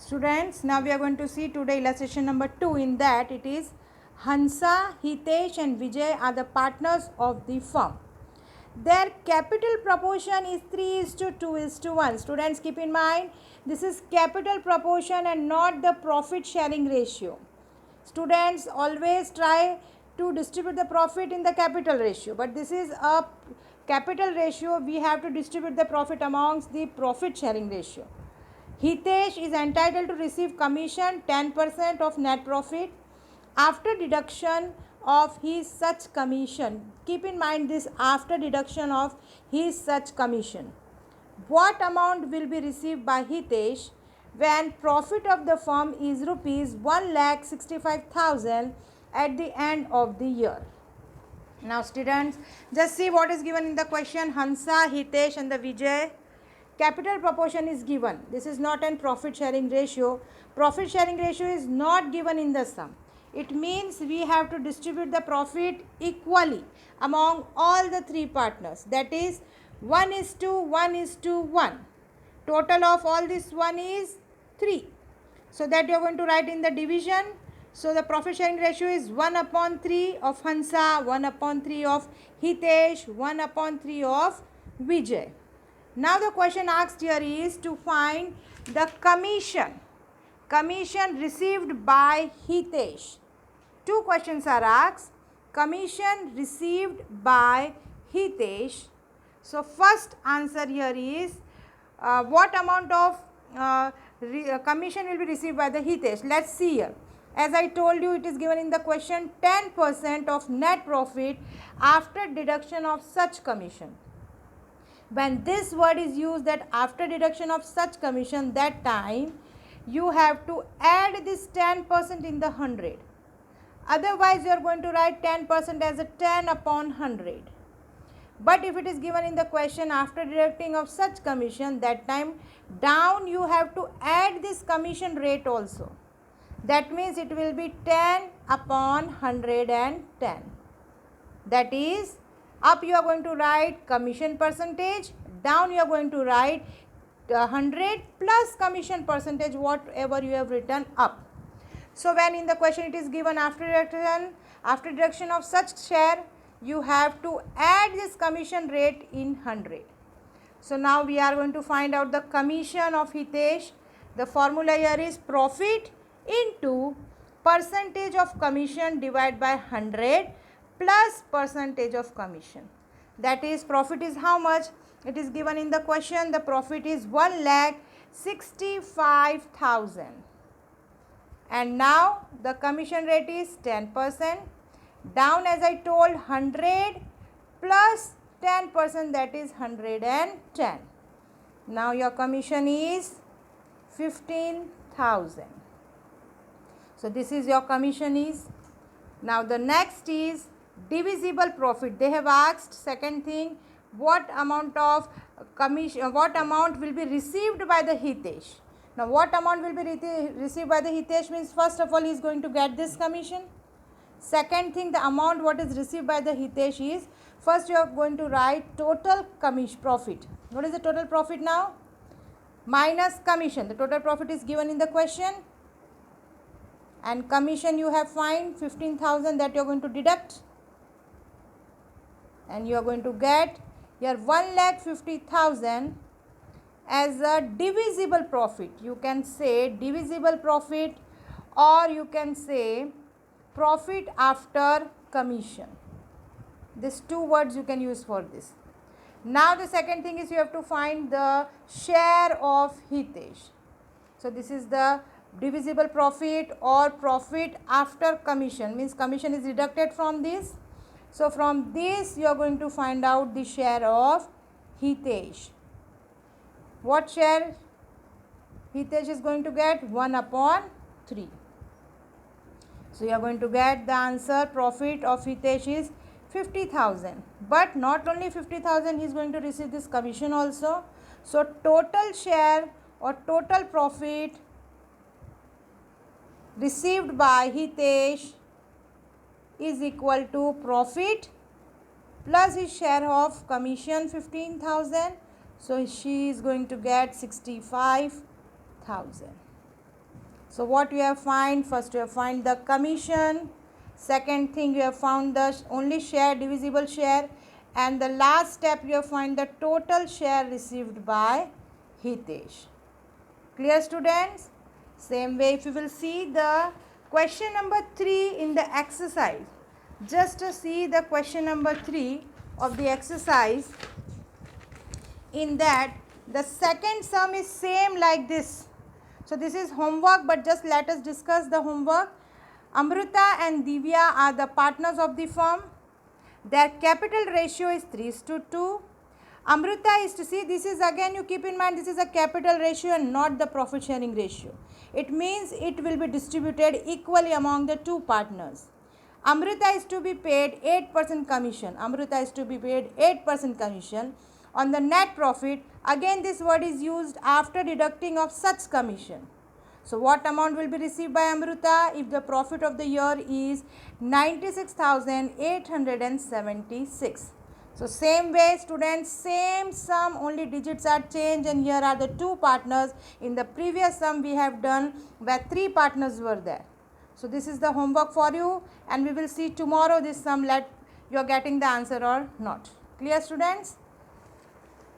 Students, now we are going to see today illustration number 2. In that it is Hansa, Hitesh and Vijay are the partners of the firm. Their capital proportion is 3:2:1. Students, keep in mind this is capital proportion and not the profit sharing ratio. Students, always try to distribute the profit in the capital ratio, but this is a capital ratio. We have to distribute the profit amongst the profit sharing ratio. Hitesh is entitled to receive commission 10% of net profit after deduction of his such commission. Keep in mind this, after deduction of his such commission. What amount will be received by Hitesh when profit of the firm is rupees 1,65,000 at the end of the year? Now students, just see what is given in the question. Hansa, Hitesh and the Vijay. Capital proportion is given. This is not an profit sharing ratio. Profit sharing ratio is not given in the sum. It means we have to distribute the profit equally among all the three partners. That is 1:1:1. Total of all this 1 is 3. So that you are going to write in the division. So the profit sharing ratio is 1/3 of Hansa, 1/3 of Hitesh, 1/3 of Vijay. Now the question asked here is to find the commission received by Hitesh. Two questions are asked. Commission received by Hitesh. So first answer here is what amount of commission will be received by the Hitesh. Let's see here. As I told you, it is given in the question 10% of net profit after deduction of such commission. When this word is used, that after deduction of such commission, that time you have to add this 10% in the 100. Otherwise you are going to write 10% as a 10/100. But if it is given in the question after deducting of such commission, that time down you have to add this commission rate also. That means it will be 10/110. That is, up you are going to write commission percentage, down you are going to write 100 plus commission percentage, whatever you have written up. So when in the question it is given after deduction of such share, you have to add this commission rate in 100. So now we are going to find out the commission of Hitesh. The formula here is profit into percentage of commission divided by 100 plus percentage of commission. That is, profit is how much? It is given in the question. The profit is 1,65,000. And now the commission rate is 10%. Down, as I told, 100 plus 10%, that is 110. Now your commission is 15,000. So this is your commission is. Now the next is divisible profit. They have asked second thing, what amount of commission, what amount will be received by the Hitesh. Now what amount will be received by the Hitesh means, first of all he is going to get this commission. Second thing, the amount what is received by the Hitesh is, first you are going to write total commission profit. What is the total profit now? Minus commission. The total profit is given in the question. And commission you have find 15,000, that you are going to deduct. And you are going to get your 1,50,000 as a divisible profit. You can say divisible profit, or you can say profit after commission. These two words you can use for this. Now the second thing is you have to find the share of Hitesh. So this is the divisible profit or profit after commission, means commission is deducted from this. So from this you are going to find out the share of Hitesh. What share Hitesh is going to get? 1/3. So you are going to get the answer, profit of Hitesh is 50,000. But not only 50,000, he is going to receive this commission also. So total share or total profit received by Hitesh is equal to profit plus his share of commission 15,000. So she is going to get 65,000. So what you have find? First you have find the commission. Second thing you have found the only share, divisible share, and the last step you have find the total share received by Hitesh. Clear, students? Same way, if you will see the question number 3 in the exercise, just to see the question number 3 of the exercise, in that the second sum is same like this. So this is homework, but just let us discuss the homework. Amruta and Divya are the partners of the firm. Their capital ratio is 3:2. Amruta is to see, this is again, you keep in mind, this is a capital ratio and not the profit sharing ratio. It means it will be distributed equally among the two partners. Amruta is to be paid 8% commission. Amruta is to be paid 8% commission on the net profit. Again, this word is used after deducting of such commission. So what amount will be received by Amruta if the profit of the year is 96,876. So same way, students, same sum, only digits are changed, and here are the two partners. In the previous sum we have done where 3 partners were there. So this is the homework for you, and we will see tomorrow this sum, let you are getting the answer or not. Clear, students?